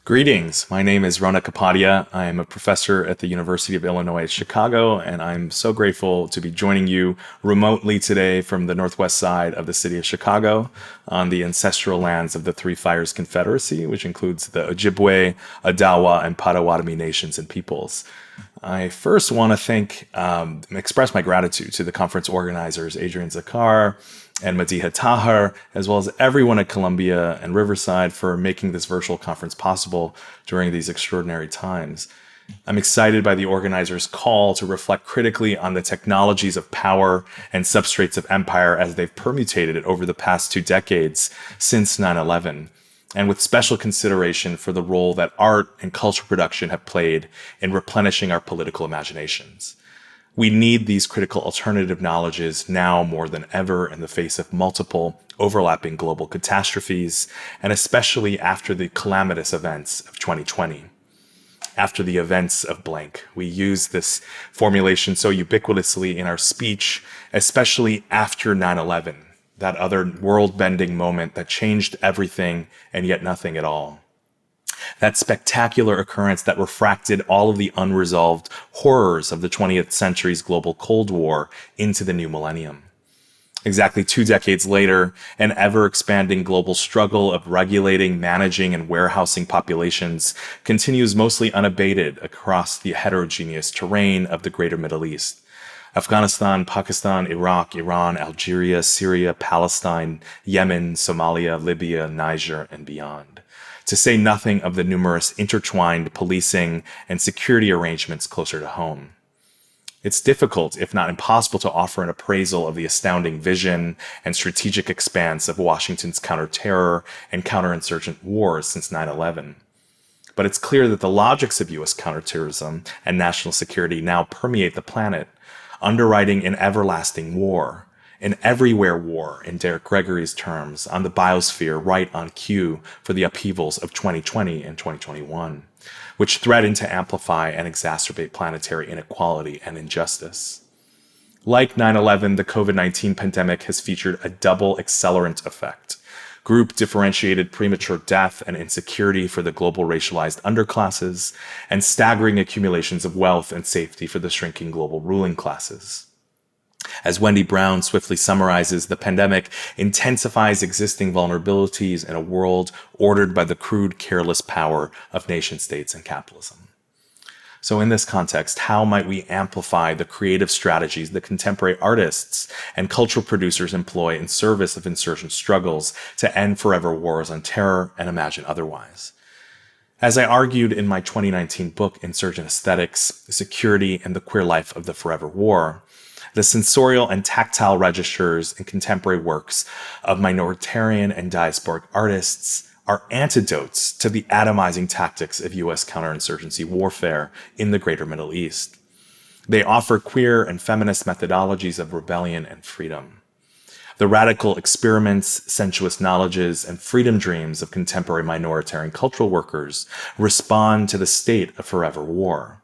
Greetings. My name is Ronak Kapadia. I am a professor at the University of Illinois at Chicago, and I'm so grateful to be joining you remotely today from the northwest side of the city of Chicago on the ancestral lands of the Three Fires Confederacy, which includes the Ojibwe, Odawa, and Potawatomi nations and peoples. I first want to express my gratitude to the conference organizers, Adrien, Zakar, and Madiha, Tahir, as well as everyone at Columbia and Riverside for making this virtual conference possible during these extraordinary times. I'm excited by the organizers' call to reflect critically on the technologies of power and substrates of empire as they've permutated over the past 2 decades since 9/11, and with special consideration for the role that art and cultural production have played in replenishing our political imaginations. We need these critical alternative knowledges now more than ever in the face of multiple overlapping global catastrophes, and especially after the calamitous events of 2020. After the events of blank. We use this formulation so ubiquitously in our speech, especially after 9/11, that other world-bending moment that changed everything and yet nothing at all. That spectacular occurrence that refracted all of the unresolved horrors of the 20th century's global Cold War into the new millennium. Exactly 2 decades later, an ever-expanding global struggle of regulating, managing, and warehousing populations continues mostly unabated across the heterogeneous terrain of the greater Middle East. Afghanistan, Pakistan, Iraq, Iran, Algeria, Syria, Palestine, Yemen, Somalia, Libya, Niger, and beyond. To say nothing of the numerous intertwined policing and security arrangements closer to home. It's difficult, if not impossible, to offer an appraisal of the astounding vision and strategic expanse of Washington's counterterror and counterinsurgent wars since 9/11. But it's clear that the logics of U.S. counterterrorism and national security now permeate the planet, underwriting an everlasting war, an everywhere war, in Derek Gregory's terms, on the biosphere right on cue for the upheavals of 2020 and 2021, which threaten to amplify and exacerbate planetary inequality and injustice. Like 9/11, the COVID-19 pandemic has featured a double accelerant effect: group differentiated premature death and insecurity for the global racialized underclasses, and staggering accumulations of wealth and safety for the shrinking global ruling classes. As Wendy Brown swiftly summarizes, the pandemic intensifies existing vulnerabilities in a world ordered by the crude, careless power of nation-states and capitalism. So in this context, how might we amplify the creative strategies that contemporary artists and cultural producers employ in service of insurgent struggles to end forever wars on terror and imagine otherwise? As I argued in my 2019 book, Insurgent Aesthetics, Security and the Queer Life of the Forever War, the sensorial and tactile registers in contemporary works of minoritarian and diasporic artists are antidotes to the atomizing tactics of U.S. counterinsurgency warfare in the greater Middle East. They offer queer and feminist methodologies of rebellion and freedom. The radical experiments, sensuous knowledges, and freedom dreams of contemporary minoritarian cultural workers respond to the state of forever war.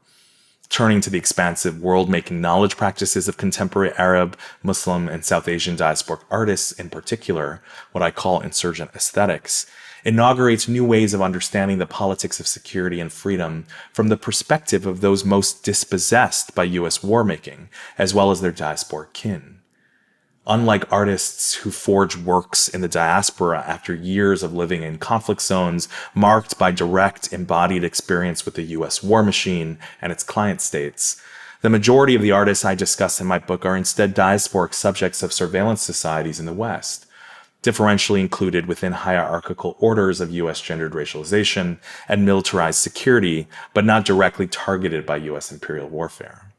Turning to the expansive world-making knowledge practices of contemporary Arab, Muslim, and South Asian diasporic artists in particular, what I call insurgent aesthetics, inaugurates new ways of understanding the politics of security and freedom from the perspective of those most dispossessed by U.S. war-making, as well as their diasporic kin. Unlike artists who forge works in the diaspora after years of living in conflict zones marked by direct embodied experience with the U.S. war machine and its client states, the majority of the artists I discuss in my book are instead diasporic subjects of surveillance societies in the West, differentially included within hierarchical orders of U.S. gendered racialization and militarized security, but not directly targeted by U.S. imperial warfare.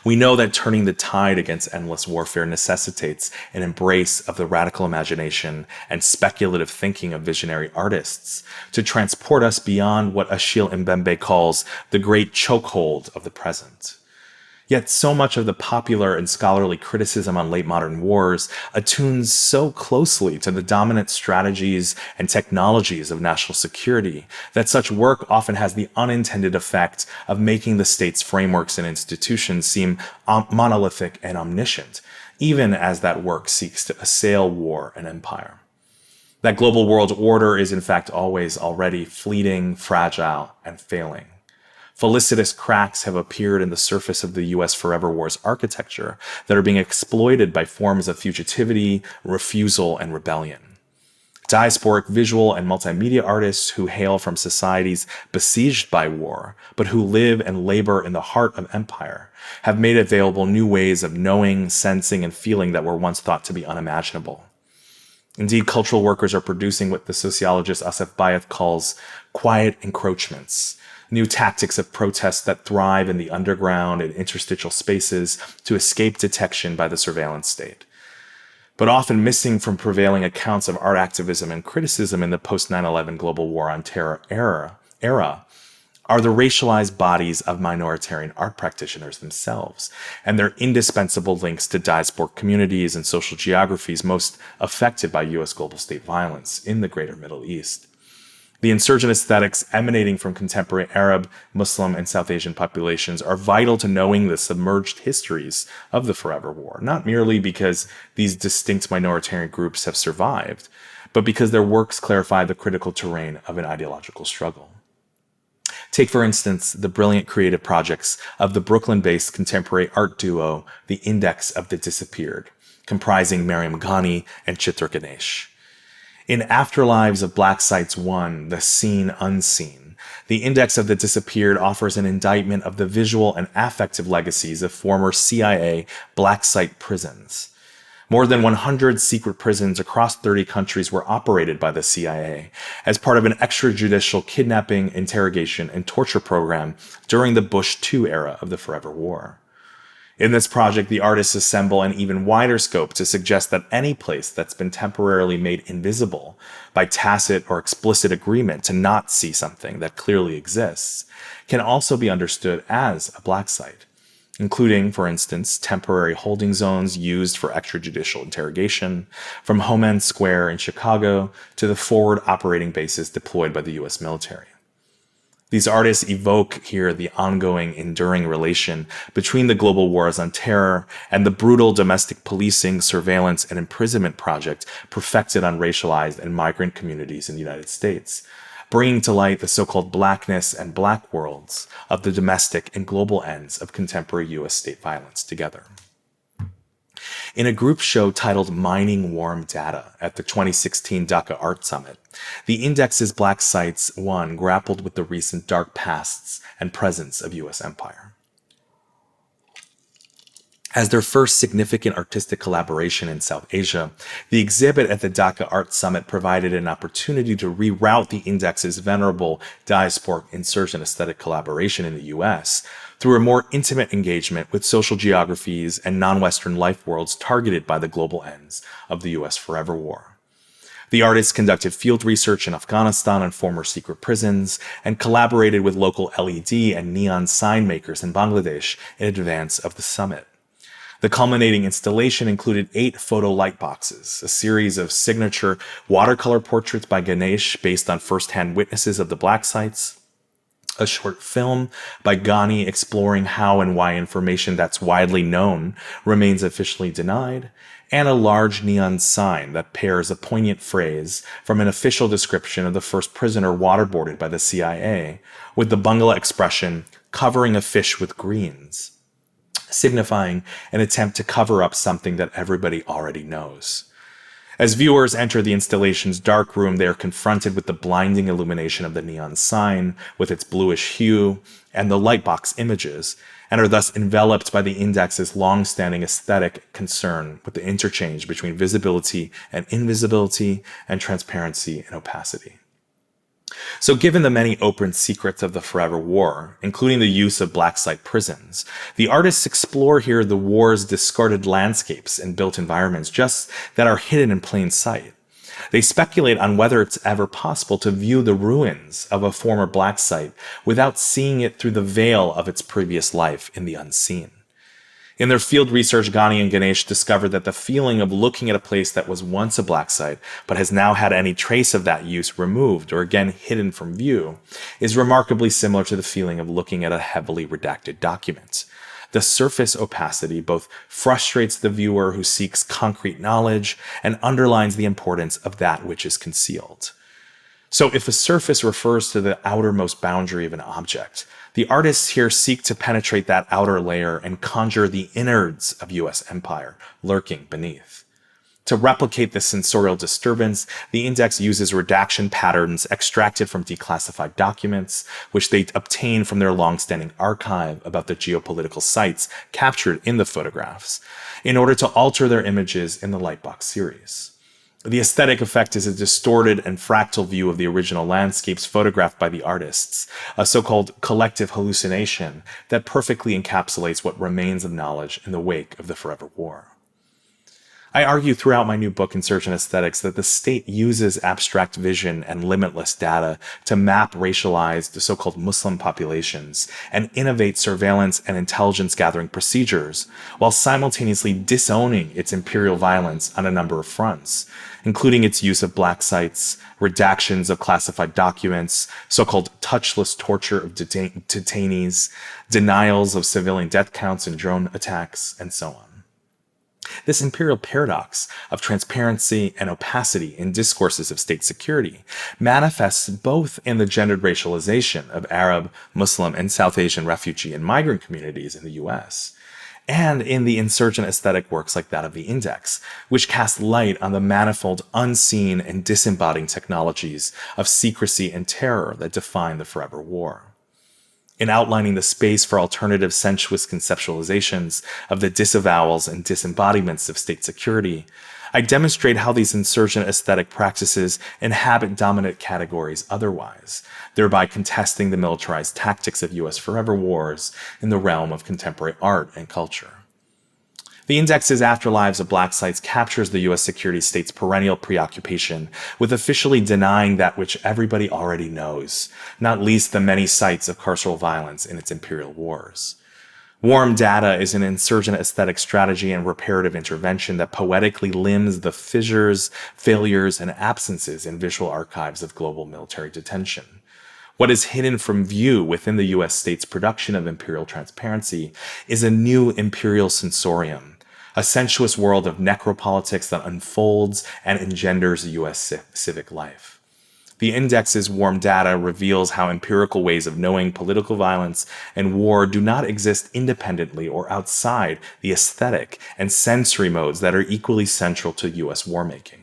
We know that turning the tide against endless warfare necessitates an embrace of the radical imagination and speculative thinking of visionary artists to transport us beyond what Achille Mbembe calls the great chokehold of the present. Yet so much of the popular and scholarly criticism on late modern wars attunes so closely to the dominant strategies and technologies of national security that such work often has the unintended effect of making the state's frameworks and institutions seem monolithic and omniscient, even as that work seeks to assail war and empire. That global world order is in fact always already fleeting, fragile, and failing. Felicitous cracks have appeared in the surface of the U.S. forever war's architecture that are being exploited by forms of fugitivity, refusal, and rebellion. Diasporic visual and multimedia artists who hail from societies besieged by war, but who live and labor in the heart of empire, have made available new ways of knowing, sensing, and feeling that were once thought to be unimaginable. Indeed, cultural workers are producing what the sociologist Asef Bayat calls quiet encroachments, new tactics of protest that thrive in the underground and interstitial spaces to escape detection by the surveillance state. But often missing from prevailing accounts of art activism and criticism in the post-9/11 global war on terror era are the racialized bodies of minoritarian art practitioners themselves and their indispensable links to diasporic communities and social geographies most affected by U.S. global state violence in the greater Middle East. The insurgent aesthetics emanating from contemporary Arab, Muslim, and South Asian populations are vital to knowing the submerged histories of the forever war, not merely because these distinct minoritarian groups have survived, but because their works clarify the critical terrain of an ideological struggle. Take, for instance, the brilliant creative projects of the Brooklyn-based contemporary art duo, The Index of the Disappeared, comprising Mariam Ghani and Chitra Ganesh. In Afterlives of Black Sites 1, The Seen Unseen, The Index of the Disappeared offers an indictment of the visual and affective legacies of former CIA black site prisons. More than 100 secret prisons across 30 countries were operated by the CIA as part of an extrajudicial kidnapping, interrogation, and torture program during the Bush II era of the Forever War. In this project, the artists assemble an even wider scope to suggest that any place that's been temporarily made invisible by tacit or explicit agreement to not see something that clearly exists can also be understood as a black site, including, for instance, temporary holding zones used for extrajudicial interrogation, from Homeland Square in Chicago to the forward operating bases deployed by the U.S. military. These artists evoke here the ongoing, enduring relation between the global wars on terror and the brutal domestic policing, surveillance, and imprisonment project perfected on racialized and migrant communities in the United States, bringing to light the so-called blackness and black worlds of the domestic and global ends of contemporary U.S. state violence together. In a group show titled Mining Warm Data at the 2016 Dhaka Art Summit, the Index's Black Sites 1 grappled with the recent dark pasts and presence of U.S. empire. As their first significant artistic collaboration in South Asia, the exhibit at the Dhaka Art Summit provided an opportunity to reroute the Index's venerable diasporic insurgent aesthetic collaboration in the U.S. through a more intimate engagement with social geographies and non-Western life worlds targeted by the global ends of the U.S. Forever War. The artists conducted field research in Afghanistan and former secret prisons, and collaborated with local LED and neon sign makers in Bangladesh in advance of the summit. The culminating installation included 8 photo light boxes, a series of signature watercolor portraits by Ganesh based on first-hand witnesses of the black sites, a short film by Ghani exploring how and why information that's widely known remains officially denied, and a large neon sign that pairs a poignant phrase from an official description of the first prisoner waterboarded by the CIA with the Bangla expression, covering a fish with greens, signifying an attempt to cover up something that everybody already knows. As viewers enter the installation's dark room, they are confronted with the blinding illumination of the neon sign with its bluish hue and the lightbox images, and are thus enveloped by the Index's long-standing aesthetic concern with the interchange between visibility and invisibility and transparency and opacity. So given the many open secrets of the Forever War, including the use of black site prisons, the artists explore here the war's discarded landscapes and built environments just that are hidden in plain sight. They speculate on whether it's ever possible to view the ruins of a former black site without seeing it through the veil of its previous life in the unseen. In their field research, Ghani and Ganesh discovered that the feeling of looking at a place that was once a black site, but has now had any trace of that use removed or again hidden from view, is remarkably similar to the feeling of looking at a heavily redacted document. The surface opacity both frustrates the viewer who seeks concrete knowledge and underlines the importance of that which is concealed. So if a surface refers to the outermost boundary of an object, the artists here seek to penetrate that outer layer and conjure the innards of U.S. empire lurking beneath. To replicate this sensorial disturbance, the index uses redaction patterns extracted from declassified documents, which they obtain from their long-standing archive about the geopolitical sites captured in the photographs, in order to alter their images in the Lightbox series. The aesthetic effect is a distorted and fractal view of the original landscapes photographed by the artists, a so-called collective hallucination that perfectly encapsulates what remains of knowledge in the wake of the Forever War. I argue throughout my new book, Insurgent Aesthetics, that the state uses abstract vision and limitless data to map racialized so-called Muslim populations and innovate surveillance and intelligence gathering procedures, while simultaneously disowning its imperial violence on a number of fronts, including its use of black sites, redactions of classified documents, so-called touchless torture of detainees, denials of civilian death counts in drone attacks, and so on. This imperial paradox of transparency and opacity in discourses of state security manifests both in the gendered racialization of Arab, Muslim, and South Asian refugee and migrant communities in the US, and in the insurgent aesthetic works like that of the Index, which cast light on the manifold unseen and disembodied technologies of secrecy and terror that define the Forever War. In outlining the space for alternative sensuous conceptualizations of the disavowals and disembodiments of state security, I demonstrate how these insurgent aesthetic practices inhabit dominant categories otherwise, thereby contesting the militarized tactics of U.S. Forever Wars in the realm of contemporary art and culture. The Index's Afterlives of Black Sites captures the U.S. security state's perennial preoccupation with officially denying that which everybody already knows, not least the many sites of carceral violence in its imperial wars. Warm data is an insurgent aesthetic strategy and reparative intervention that poetically limns the fissures, failures, and absences in visual archives of global military detention. What is hidden from view within the U.S. state's production of imperial transparency is a new imperial sensorium, a sensuous world of necropolitics that unfolds and engenders U.S. civic life. The Index's warm data reveals how empirical ways of knowing political violence and war do not exist independently or outside the aesthetic and sensory modes that are equally central to U.S. warmaking.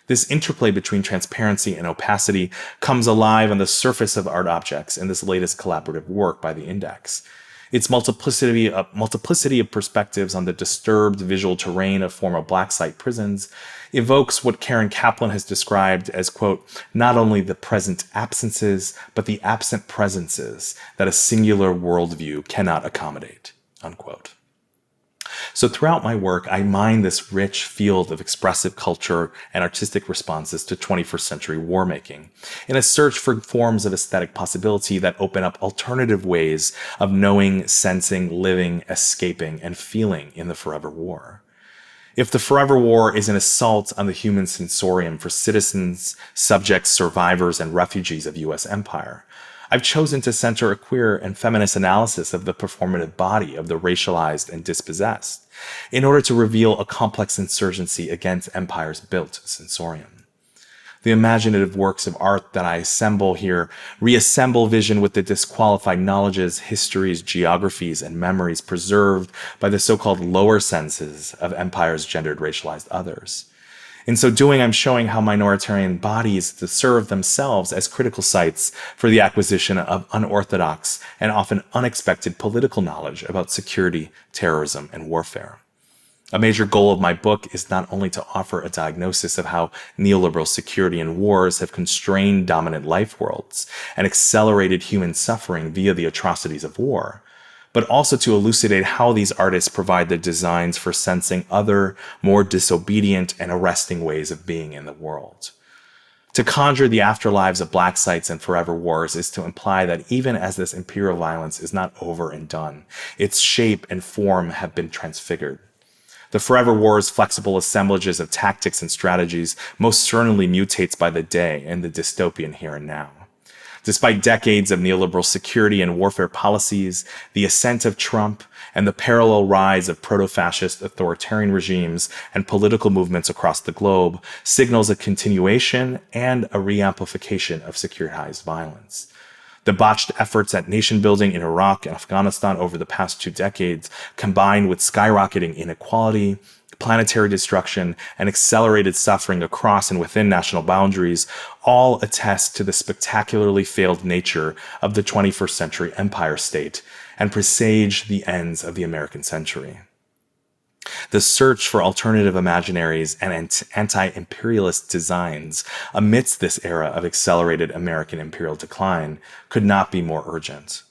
This interplay between transparency and opacity comes alive on the surface of art objects in this latest collaborative work by the Index. Its multiplicity of perspectives on the disturbed visual terrain of former black site prisons evokes what Karen Kaplan has described as, quote, not only the present absences, but the absent presences that a singular worldview cannot accommodate, unquote. So throughout my work, I mine this rich field of expressive culture and artistic responses to 21st century warmaking in a search for forms of aesthetic possibility that open up alternative ways of knowing, sensing, living, escaping, and feeling in the Forever War. If the Forever War is an assault on the human sensorium for citizens, subjects, survivors, and refugees of U.S. empire, I've chosen to center a queer and feminist analysis of the performative body of the racialized and dispossessed, in order to reveal a complex insurgency against empire's built sensorium. The imaginative works of art that I assemble here reassemble vision with the disqualified knowledges, histories, geographies, and memories preserved by the so-called lower senses of empire's gendered racialized others. In so doing, I'm showing how minoritarian bodies serve themselves as critical sites for the acquisition of unorthodox and often unexpected political knowledge about security, terrorism, and warfare. A major goal of my book is not only to offer a diagnosis of how neoliberal security and wars have constrained dominant life worlds and accelerated human suffering via the atrocities of war, but also to elucidate how these artists provide the designs for sensing other, more disobedient and arresting ways of being in the world. To conjure the afterlives of black sites and forever wars is to imply that even as this imperial violence is not over and done, its shape and form have been transfigured. The Forever War's flexible assemblages of tactics and strategies most certainly mutates by the day in the dystopian here and now. Despite decades of neoliberal security and warfare policies, the ascent of Trump, and the parallel rise of proto-fascist authoritarian regimes and political movements across the globe signals a continuation and a re-amplification of securitized violence. The botched efforts at nation building in Iraq and Afghanistan over the past 2 decades, combined with skyrocketing inequality, planetary destruction, and accelerated suffering across and within national boundaries, all attest to the spectacularly failed nature of the 21st century empire state and presage the ends of the American century. The search for alternative imaginaries and anti-imperialist designs amidst this era of accelerated American imperial decline could not be more urgent.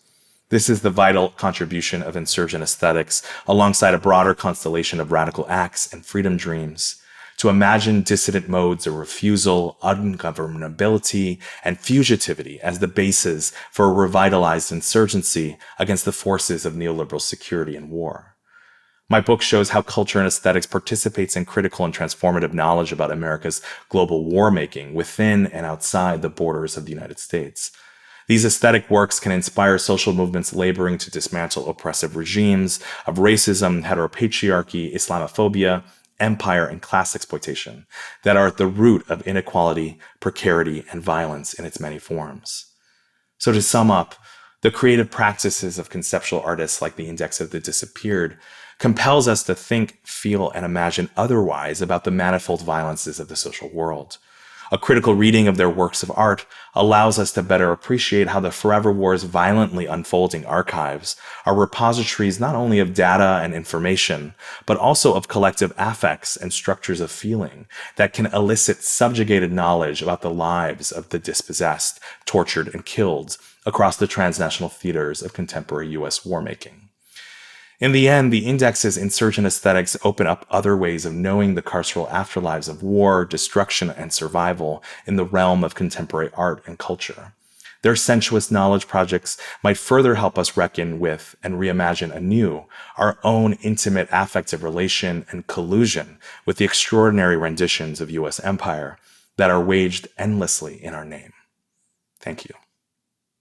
This is the vital contribution of insurgent aesthetics alongside a broader constellation of radical acts and freedom dreams to imagine dissident modes of refusal, ungovernability, and fugitivity as the basis for a revitalized insurgency against the forces of neoliberal security and war. My book shows how culture and aesthetics participates in critical and transformative knowledge about America's global war-making within and outside the borders of the United States. These aesthetic works can inspire social movements laboring to dismantle oppressive regimes of racism, heteropatriarchy, Islamophobia, empire, and class exploitation that are at the root of inequality, precarity, and violence in its many forms. So to sum up, the creative practices of conceptual artists like the Index of the Disappeared compels us to think, feel, and imagine otherwise about the manifold violences of the social world. A critical reading of their works of art allows us to better appreciate how the Forever War's violently unfolding archives are repositories not only of data and information, but also of collective affects and structures of feeling that can elicit subjugated knowledge about the lives of the dispossessed, tortured, and killed across the transnational theaters of contemporary U.S. war-making. In the end, the Index's insurgent aesthetics open up other ways of knowing the carceral afterlives of war, destruction, and survival in the realm of contemporary art and culture. Their sensuous knowledge projects might further help us reckon with and reimagine anew our own intimate affective relation and collusion with the extraordinary renditions of U.S. empire that are waged endlessly in our name. Thank you.